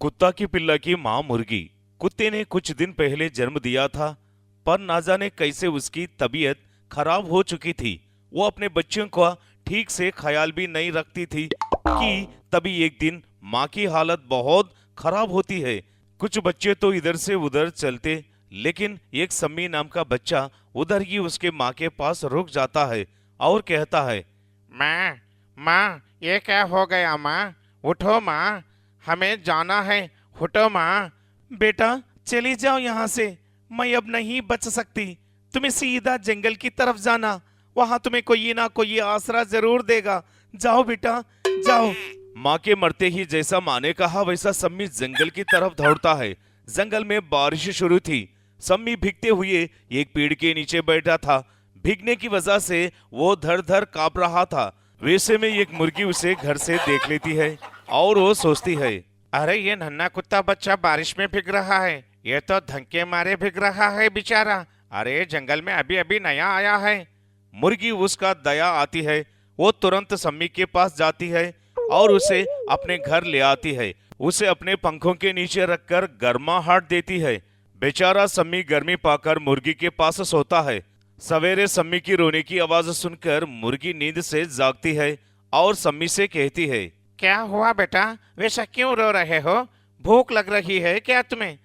कुत्ता की पिल्ला की माँ मुर्गी। कुत्ते ने कुछ दिन पहले जन्म दिया था, पर ना जाने कैसे उसकी तबीयत खराब हो चुकी थी। वो अपने बच्चों का ठीक से ख्याल भी नहीं रखती थी कि तभी एक दिन माँ की हालत बहुत खराब होती है। कुछ बच्चे तो इधर से उधर चलते, लेकिन एक सम्मी नाम का बच्चा उधर ही उसके माँ के पास रुक जाता है और कहता है, माँ, माँ, ये क्या हो गया माँ? उठो माँ, हमें जाना है। उठो माँ। बेटा चली जाओ यहाँ से, मैं अब नहीं बच सकती। तुम्हें सीधा जंगल की तरफ जाना, वहां तुम्हें कोई ना कोई आसरा जरूर देगा। जाओ बेटा जाओ। माँ के मरते ही जैसा माँ ने कहा वैसा सम्मी जंगल की तरफ दौड़ता है। जंगल में बारिश शुरू थी। सम्मी भीगते हुए एक पेड़ के नीचे बैठा था। भीगने की वजह से वो धर धर कांप रहा था। वैसे में एक मुर्गी उसे घर से देख लेती है और वो सोचती है, अरे ये नन्हा कुत्ता बच्चा बारिश में भीग रहा है। ये तो धक्के मारे भीग रहा है बेचारा। अरे जंगल में अभी अभी नया आया है। मुर्गी उसका दया आती है। वो तुरंत सम्मी के पास जाती है और उसे अपने घर ले आती है। उसे अपने पंखों के नीचे रखकर गर्माहट देती है। बेचारा सम्मी गर्मी पाकर मुर्गी के पास सोता है। सवेरे सम्मी की रोने की आवाज सुनकर मुर्गी नींद से जागती है और सम्मी से कहती है, क्या हुआ बेटा? वैसा क्यों रो रहे हो? भूख लग रही है क्या तुम्हें?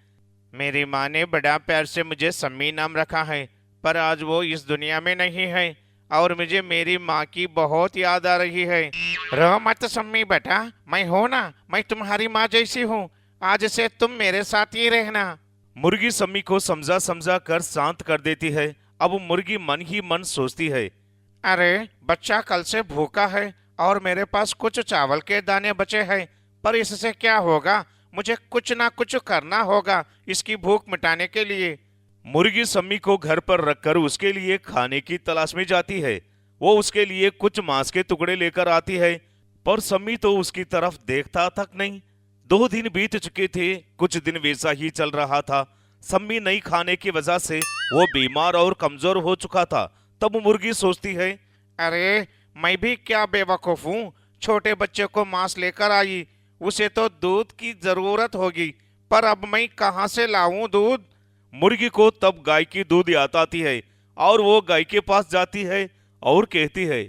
मेरी माँ ने बड़ा प्यार से मुझे सम्मी नाम रखा है, पर आज वो इस दुनिया में नहीं है और मुझे मेरी माँ की बहुत याद आ रही है। रो मत सम्मी बेटा, मैं हूं ना, मैं तुम्हारी माँ जैसी हूँ। आज से तुम मेरे साथ ही रहना। मुर्गी सम्मी को समझा समझा कर शांत कर देती है। अब मुर्गी मन ही मन सोचती है, अरे बच्चा कल से भूखा है और मेरे पास कुछ चावल के दाने बचे हैं, पर इससे क्या होगा? मुझे कुछ ना कुछ करना होगा इसकी भूख मिटाने के लिए। मुर्गी सम्मी को घर पर रखकर उसके लिए खाने की तलाश में जाती है। वो उसके लिए कुछ मांस के टुकड़े लेकर आती है, पर सम्मी तो उसकी तरफ देखता तक नहीं। 2 दिन बीत चुके थे, कुछ दिन वैसा ही चल रहा था। सम्मी नहीं खाने की वजह से वो बीमार और कमजोर हो चुका था। तब मुर्गी सोचती है, अरे मैं भी क्या बेवकूफ हूँ, छोटे बच्चे को मांस लेकर आई। उसे तो दूध की जरूरत होगी, पर अब मैं कहाँ से लाऊं दूध? मुर्गी को तब गाय की दूध याद आती है और वो गाय के पास जाती है और कहती है,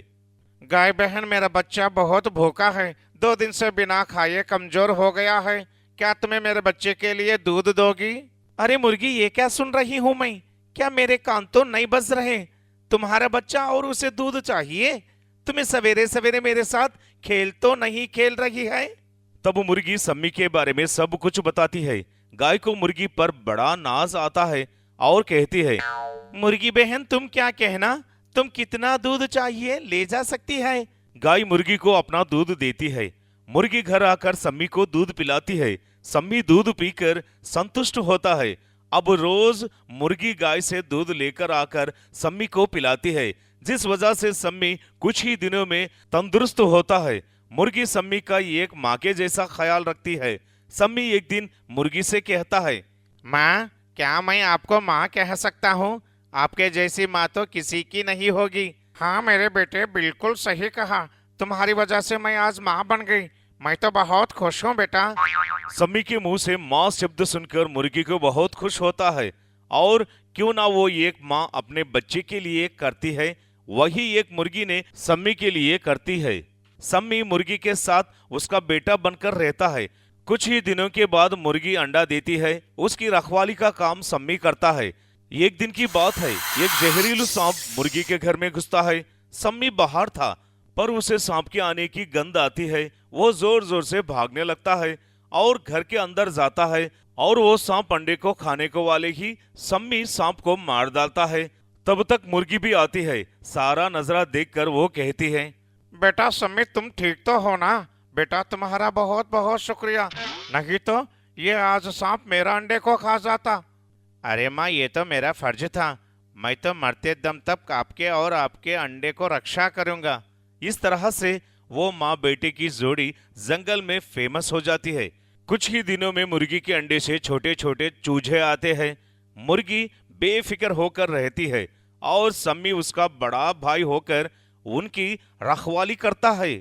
गाय बहन, मेरा बच्चा बहुत भूखा है, 2 दिन से बिना खाए कमजोर हो गया है। क्या तुम्हें मेरे बच्चे के लिए दूध दोगी? अरे मुर्गी, ये क्या सुन रही हूं मैं? क्या मेरे कान तो नहीं बज रहे? तुम्हारा बच्चा और उसे दूध चाहिए? तुम्हें सवेरे सवेरे मेरे साथ खेल तो नहीं खेल रही है? तब मुर्गी सम्मी के बारे में सब कुछ बताती है। गाय को मुर्गी पर बड़ा नाज आता है और कहती है, मुर्गी बहन तुम क्या कहना, तुम कितना दूध चाहिए ले जा सकती है। गाय मुर्गी को अपना दूध देती है। मुर्गी घर आकर सम्मी को दूध पिलाती है। सम्मी दूध पीकर संतुष्ट होता है। अब रोज मुर्गी गाय से दूध लेकर आकर सम्मी को पिलाती है, जिस वजह से सम्मी कुछ ही दिनों में तंदुरुस्त होता है। मुर्गी सम्मी का एक माँ के जैसा ख्याल रखती है। सम्मी एक दिन मुर्गी से कहता है, माँ, क्या मैं आपको माँ कह सकता हूँ? आपके जैसी माँ तो किसी की नहीं होगी। हाँ मेरे बेटे, बिल्कुल सही कहा। तुम्हारी वजह से मैं आज माँ बन गई। मैं तो बहुत खुश हूँ बेटा। सम्मी के मुंह से माँ शब्द सुनकर मुर्गी को बहुत खुश होता है। और क्यों ना वो एक माँ अपने बच्चे के लिए करती है, वही एक मुर्गी ने सम्मी के लिए करती है। सम्मी मुर्गी के साथ उसका बेटा बनकर रहता है। कुछ ही दिनों के बाद मुर्गी अंडा देती है। उसकी रखवाली का काम सम्मी करता है। एक दिन की बात है, एक जहरीलू सांप मुर्गी के घर में घुसता है। सम्मी बाहर था, पर उसे सांप के आने की गंध आती है। वो जोर जोर से भागने लगता है और घर के अंदर जाता है, और वो सांप अंडे को खाने को वाले ही सम्मी सांप को मार डालता है। तब तक मुर्गी भी आती है। सारा नजरा देखकर वो कहती है, बेटा सम्मी, तुम ठीक तो हो ना? बेटा तुम्हारा बहुत बहुत शुक्रिया, नहीं तो ये आज सांप मेरा अंडे को खा जाता। अरे माँ, ये तो मेरा फर्ज था। मैं तो मरते दम तक आपके और आपके अंडे को रक्षा करूंगा। इस तरह से वो माँ बेटे की जोड़ी जंगल में फेमस हो जाती है। कुछ ही दिनों में मुर्गी के अंडे से छोटे छोटे चूजे आते हैं। मुर्गी बेफिक्र होकर रहती है और सम्मी उसका बड़ा भाई होकर उनकी रखवाली करता है।